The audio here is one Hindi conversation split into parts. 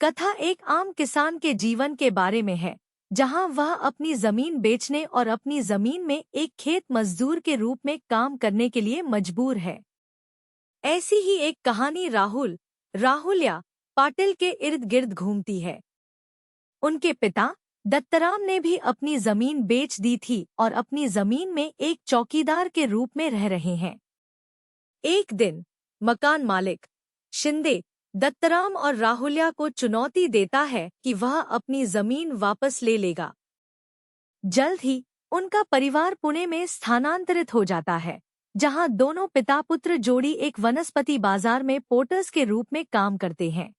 कथा एक आम किसान के जीवन के बारे में है, जहां वह अपनी जमीन बेचने और अपनी जमीन में एक खेत मजदूर के रूप में काम करने के लिए मजबूर है। ऐसी ही एक कहानी राहुल या पाटिल के इर्द गिर्द घूमती है। उनके पिता दत्तराम ने भी अपनी जमीन बेच दी थी और अपनी जमीन में एक चौकीदार के रूप में रह रहे हैं। एक दिन मकान मालिक शिंदे दत्तराम और राहुल्या को चुनौती देता है कि वह अपनी जमीन वापस ले लेगा। जल्द ही उनका परिवार पुणे में स्थानांतरित हो जाता है, जहां दोनों पिता पुत्र जोड़ी एक वनस्पति बाजार में पोर्टर्स के रूप में काम करते हैं।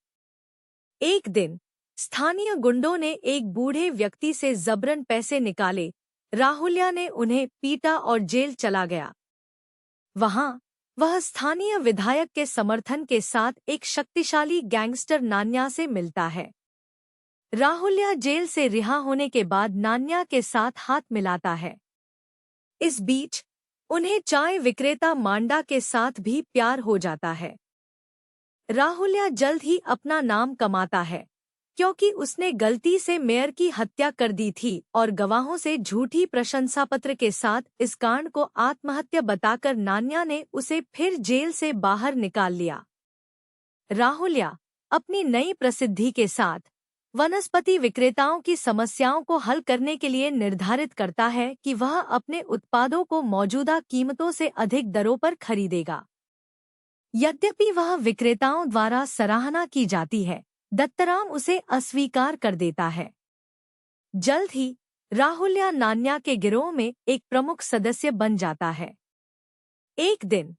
एक दिन स्थानीय गुंडों ने एक बूढ़े व्यक्ति से जबरन पैसे निकाले। राहुल्या ने उन्हें पीटा और जेल चला गया। वहां वह स्थानीय विधायक के समर्थन के साथ एक शक्तिशाली गैंगस्टर नान्या से मिलता है। राहुल्या जेल से रिहा होने के बाद नान्या के साथ हाथ मिलाता है। इस बीच उन्हें चाय विक्रेता मांडा के साथ भी प्यार हो जाता है। राहुल्या जल्द ही अपना नाम कमाता है, क्योंकि उसने गलती से मेयर की हत्या कर दी थी और गवाहों से झूठी प्रशंसापत्र के साथ इस कांड को आत्महत्या बताकर नान्या ने उसे फिर जेल से बाहर निकाल लिया। राहुल्या अपनी नई प्रसिद्धि के साथ वनस्पति विक्रेताओं की समस्याओं को हल करने के लिए निर्धारित करता है कि वह अपने उत्पादों को मौजूदा कीमतों से अधिक दरों पर खरीदेगा। यद्यपि वह विक्रेताओं द्वारा सराहना की जाती है, दत्तराम उसे अस्वीकार कर देता है। जल्द ही राहुल्या नान्या के गिरोह में एक प्रमुख सदस्य बन जाता है। एक दिन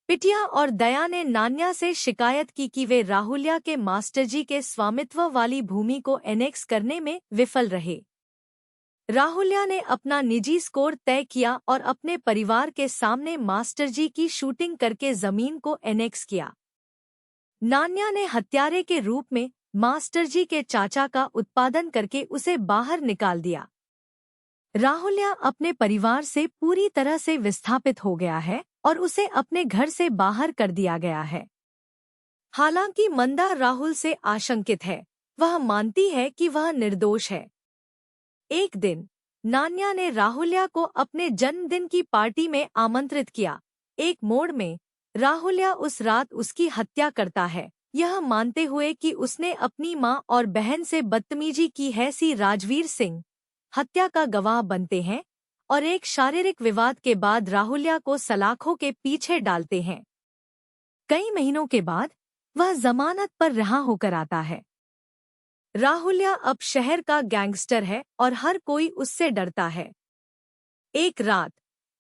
पिटिया और दया ने नान्या से शिकायत की कि वे राहुल्या के मास्टरजी के स्वामित्व वाली भूमि को एनेक्स करने में विफल रहे। राहुल्या ने अपना निजी स्कोर तय किया और अपने परिवार के सामने मास्टरजी की शूटिंग करके जमीन को एनेक्स किया। नान्या ने हत्यारे के रूप में मास्टरजी के चाचा का उत्पादन करके उसे बाहर निकाल दिया। राहुल्या अपने परिवार से पूरी तरह से विस्थापित हो गया है और उसे अपने घर से बाहर कर दिया गया है। हालांकि मंदा राहुल से आशंकित है, वह मानती है कि वह निर्दोष है। एक दिन नान्या ने राहुल्या को अपने जन्मदिन की पार्टी में आमंत्रित किया। एक मोड़ में राहुल्या उस रात उसकी हत्या करता है, यह मानते हुए कि उसने अपनी मां और बहन से बदतमीजी की है। राजवीर सिंह हत्या का गवाह बनते हैं और एक शारीरिक विवाद के बाद राहुल्या को सलाखों के पीछे डालते हैं। कई महीनों के बाद वह जमानत पर रिहा होकर आता है। राहुल्या अब शहर का गैंगस्टर है और हर कोई उससे डरता है। एक रात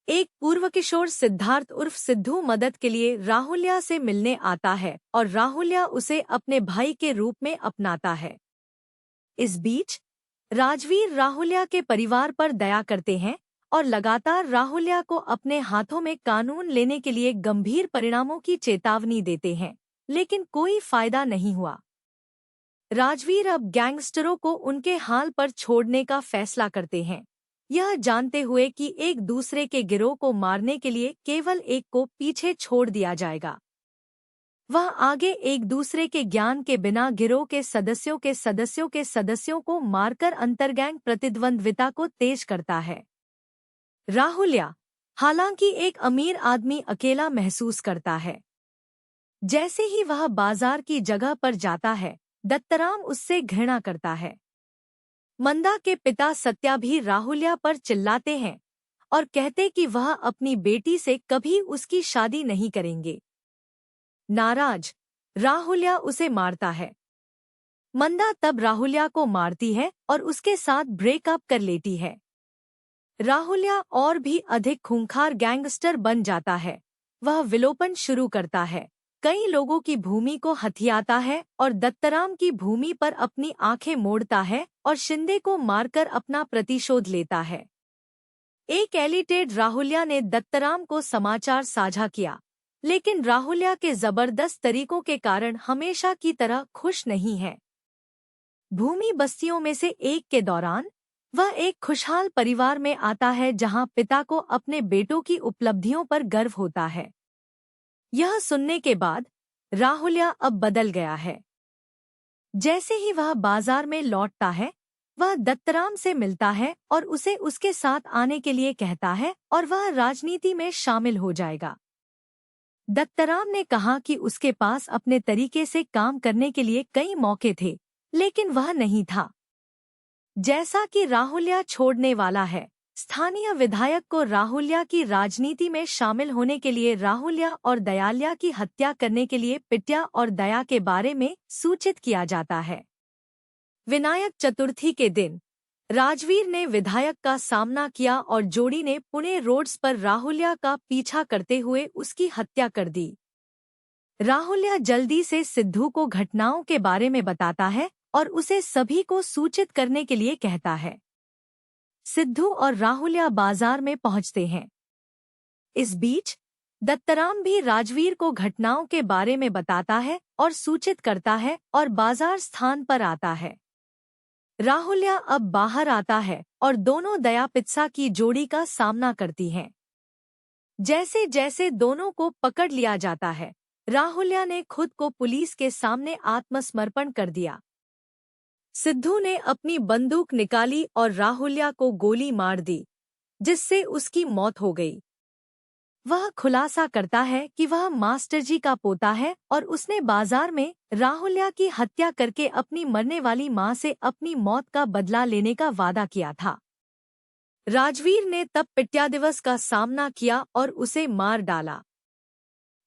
एक पूर्व किशोर सिद्धार्थ उर्फ सिद्धू मदद के लिए राहुल्या से मिलने आता है और राहुल्या उसे अपने भाई के रूप में अपनाता है। इस बीच राजवीर राहुल्या के परिवार पर दया करते हैं और लगातार राहुल्या को अपने हाथों में कानून लेने के लिए गंभीर परिणामों की चेतावनी देते हैं, लेकिन कोई फायदा नहीं हुआ। राजवीर अब गैंगस्टरों को उनके हाल पर छोड़ने का फैसला करते हैं, यह जानते हुए कि एक दूसरे के गिरोह को मारने के लिए केवल एक को पीछे छोड़ दिया जाएगा। वह आगे एक दूसरे के ज्ञान के बिना गिरोह के सदस्यों को मारकर अंतरगैंग प्रतिद्वंद्विता को तेज करता है। राहुल्या हालांकि एक अमीर आदमी अकेला महसूस करता है। जैसे ही वह बाजार की जगह पर जाता है, दत्तराम उससे घृणा करता है। मंदा के पिता सत्या भी राहुल्या पर चिल्लाते हैं और कहते कि वह अपनी बेटी से कभी उसकी शादी नहीं करेंगे। नाराज राहुल्या उसे मारता है। मंदा तब राहुल्या को मारती है और उसके साथ ब्रेकअप कर लेती है। राहुल्या और भी अधिक खूंखार गैंगस्टर बन जाता है। वह विलोपन शुरू करता है, कई लोगों की भूमि को हथियाता है और दत्तराम की भूमि पर अपनी आंखें मोड़ता है और शिंदे को मारकर अपना प्रतिशोध लेता है। एक एलिटेड राहुल्या ने दत्तराम को समाचार साझा किया, लेकिन राहुल्या के जबरदस्त तरीकों के कारण हमेशा की तरह खुश नहीं है। भूमि बस्तियों में से एक के दौरान वह एक खुशहाल परिवार में आता है, जहां पिता को अपने बेटों की उपलब्धियों पर गर्व होता है। यह सुनने के बाद राहुल्या अब बदल गया है। जैसे ही वह बाजार में लौटता है, वह दत्तराम से मिलता है और उसे उसके साथ आने के लिए कहता है और वह राजनीति में शामिल हो जाएगा। दत्तराम ने कहा कि उसके पास अपने तरीके से काम करने के लिए कई मौके थे, लेकिन वह नहीं था। जैसा कि राहुल्या छोड़ने वाला है, स्थानीय विधायक को राहुल्या की राजनीति में शामिल होने के लिए राहुल्या और दयाल्या की हत्या करने के लिए पिट्या और दया के बारे में सूचित किया जाता है। विनायक चतुर्थी के दिन राजवीर ने विधायक का सामना किया और जोड़ी ने पुणे रोड्स पर राहुल्या का पीछा करते हुए उसकी हत्या कर दी। राहुल्या जल्दी से सिद्धू को घटनाओं के बारे में बताता है और उसे सभी को सूचित करने के लिए कहता है। सिद्धू और राहुल्या बाजार में पहुंचते हैं। इस बीच दत्तराम भी राजवीर को घटनाओं के बारे में बताता है और सूचित करता है और बाजार स्थान पर आता है। राहुल्या अब बाहर आता है और दोनों दया पित्सा की जोड़ी का सामना करती हैं। जैसे जैसे दोनों को पकड़ लिया जाता है, राहुल्या ने खुद को पुलिस के सामने आत्मसमर्पण कर दिया। सिद्धू ने अपनी बंदूक निकाली और राहुल्या को गोली मार दी, जिससे उसकी मौत हो गई। वह खुलासा करता है कि वह मास्टरजी का पोता है और उसने बाजार में राहुल्या की हत्या करके अपनी मरने वाली मां से अपनी मौत का बदला लेने का वादा किया था। राजवीर ने तब पिट्या दिवस का सामना किया और उसे मार डाला।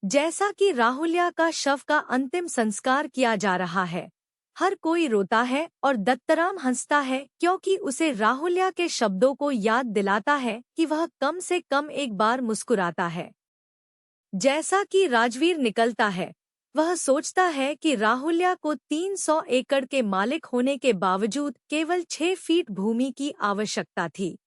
जैसा कि राहुल्या का शव का अंतिम संस्कार किया जा रहा है, हर कोई रोता है और दत्तराम हंसता है क्योंकि उसे राहुल्या के शब्दों को याद दिलाता है कि वह कम से कम एक बार मुस्कुराता है। जैसा कि राजवीर निकलता है, वह सोचता है कि राहुल्या को 300 एकड़ के मालिक होने के बावजूद केवल 6 फीट भूमि की आवश्यकता थी।